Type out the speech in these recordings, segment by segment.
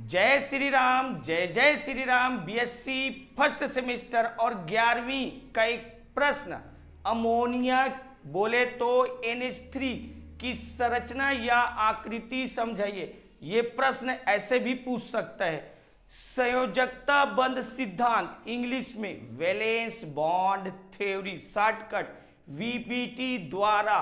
जय श्री राम, जय जय Shri Ram. BSc first semester और 11वीं का एक प्रश्न, अमोनिया बोले तो NH3 की संरचना या आकृति समझाइए। ये प्रश्न ऐसे भी पूछ सकता है। संयोजकता बंध सिद्धांत, इंग्लिश में valence bond theory, shortcut VBT द्वारा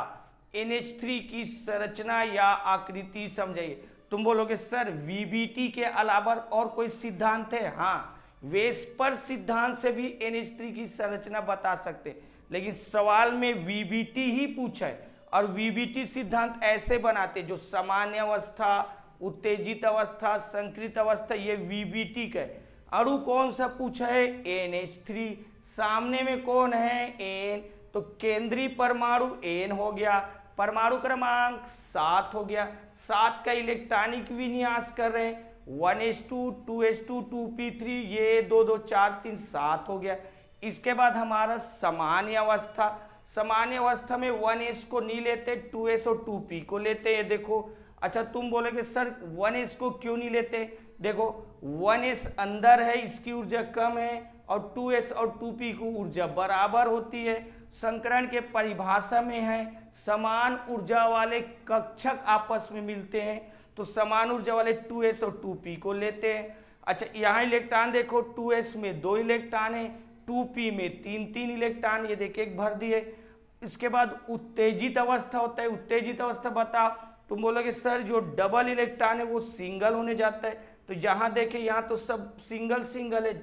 NH3 की संरचना या आकृति समझाइए। तुम बोलोगे सर VBT के अलावा और कोई सिद्धांत है? हाँ, वेस्पर सिद्धांत से भी NH3 की संरचना बता सकते, लेकिन सवाल में VBT ही पूछा है। और VBT सिद्धांत ऐसे बनाते जो सामान्य अवस्था, उत्तेजित अवस्था, संकृत अवस्था, ये VBT का है। अणु कौन सा पूछा है? NH3। सामने में कौन है? N। तो केंद्रीय परमाणु N हो गया, परमाणु क्रमांक 7 हो गया। 7 का इलेक्ट्रॉनिक विन्यास कर रहे हैं 1s2 2s2 2p3, ये 2 2 4 3 7 हो गया। इसके बाद हमारा सामान्य अवस्था, सामान्य अवस्था में 1s को नहीं लेते, 2s और 2p को लेते हैं। देखो अच्छा, तुम बोलोगे सर 1s को क्यों नहीं लेते? देखो 1s अंदर है, इसकी ऊर्जा कम है, और 2s और 2p की ऊर्जा बराबर होती है। संकरण के परिभाषा में है समान ऊर्जा वाले कक्षक आपस में मिलते हैं, तो समान ऊर्जा वाले 2s और 2p को लेते हैं। अच्छा, यहाँ इलेक्ट्रॉन देखो, 2s में 2 इलेक्ट्रॉन है, 2p में 3 इलेक्ट्रॉन, ये देखिए एक भर दिए। इसके बाद उत्तेजित अवस्था होता है। उत्तेजित अवस्था बताओ। तुम बोलोगे सर जो डबल इलेक्ट्रॉन है वो सिंगल होने जाता है, तो यहाँ देखे यहाँ तो सब सिंगल सिंगल है,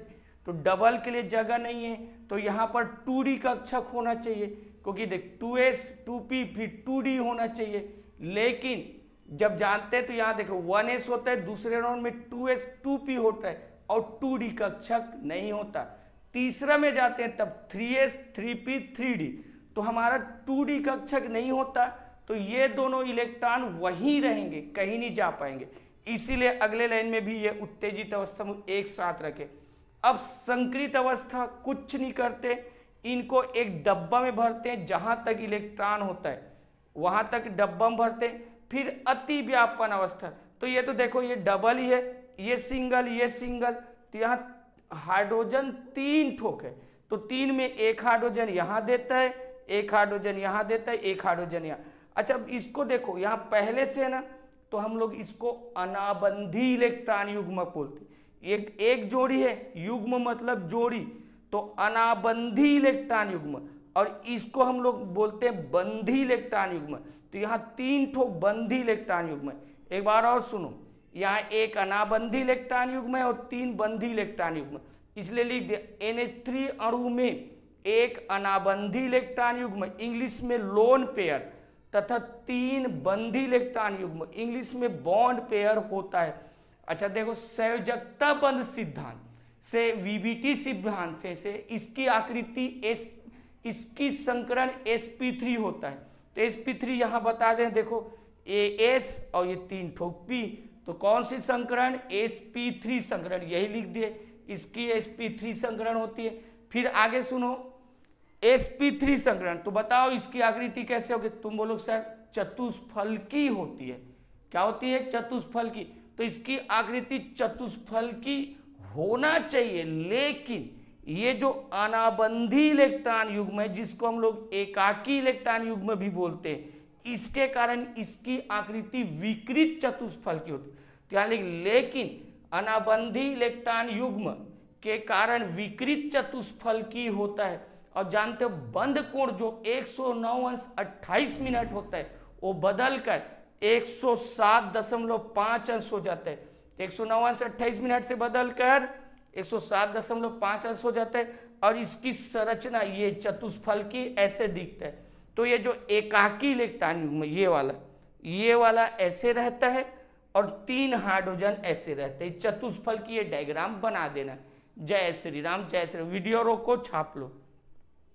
तो डबल के लिए जगह नहीं है, तो यहाँ पर 2d कक्षक होना चाहिए, क्योंकि देख 2s 2p फिर 2d होना चाहिए। लेकिन जब जानते हैं तो यहाँ देखो 1s होता है, दूसरे राउंड में 2s 2p होता है और 2d कक्षक नहीं होता। तीसरा में जाते हैं तब 3s 3p 3d, तो हमारा 2d कक्षक नहीं होता, तो ये दोनों इलेक्ट्रॉन वहीं रहेंगे, कहीं नहीं जा पाएंगे। इसीलिए अगले लाइन में भी ये उत्तेजित अवस्था में एक साथ रखे। अब संकृत अवस्था कुछ नहीं करते, इनको एक डब्बा में भरते हैं, जहां तक इलेक्ट्रॉन होता है वहां तक डब्बा में भरते हैं। फिर अति व्यापन अवस्था, तो ये तो देखो ये डबल ही है, ये सिंगल, तो यहाँ हाइड्रोजन 3 ठोक है, तो 3 में एक हाइड्रोजन यहाँ देता है, एक हाइड्रोजन यहाँ देता है, एक हाइड्रोजन यहाँ। अच्छा, अब इसको देखो यहाँ पहले से है ना, तो हम लोग इसको अनाबंधी इलेक्ट्रॉन युग्मक बोलते हैं। एक जोड़ी है, युग्म मतलब जोड़ी, तो अनाबंधी इलेक्ट्रॉन युग्म, और इसको हम लोग बोलते हैं बंधी इलेक्ट्रॉन युग्म। तो यहाँ 3 ठो बंधी इलेक्ट्रॉन युग्म है। एक बार और सुनो, यहाँ एक अनाबंधी इलेक्ट्रॉन युग्म है और 3 बंधी इलेक्ट्रॉन युग्म, इसलिए लिख दिया NH3 अणु में एक अनाबंधी इलेक्ट्रॉन युग्म, इंग्लिश में लोन पेयर, तथा 3 बंधी इलेक्ट्रॉन युग्म, इंग्लिश में बॉन्ड पेयर होता है। अच्छा देखो, संयोजकता बंध सिद्धांत से VBT सिद्धांत से इसकी आकृति इसकी संकरण sp3 होता है, तो sp3 यहाँ बता दें, देखो AS और ये 3 ठोक P, तो कौन सी संकरण? sp3 संकरण, यही लिख दिए, इसकी sp3 संकरण होती है। फिर आगे सुनो, sp3 संकरण, तो बताओ इसकी आकृति कैसे होगी? तुम बोलो सर चतुष्फलकी होती है। क्या होती है? चतुष्फलकी। तो इसकी आकृति चतुष्फलकी होना चाहिए, लेकिन ये जो अनाबंधी इलेक्ट्रॉन युग्म है, जिसको हम लोग एकाकी इलेक्ट्रॉन युग्म भी बोलते हैं, इसके कारण इसकी आकृति विकृत चतुष्फलकी होती है। तो यहाँ लेकिन अनाबंधी इलेक्ट्रॉन युग्म के कारण विकृत चतुष्फलकी होता है। और जानते हो बंध कोण जो 109°28 होता है, वो बदल कर 107.5 अंश हो जाता है। 109°28 से बदल कर 107.5 हो जाता है, और इसकी संरचना ये चतुष्फलकी ऐसे दिखता है। तो ये जो एकाकी इलेक्ट्रॉन युग्म ये वाला ऐसे रहता है, और 3 हाइड्रोजन ऐसे रहते हैं। चतुष्फलकी ये डायग्राम बना देना। जय श्री राम, जय श्री राम। वीडियो रोको, छाप लो।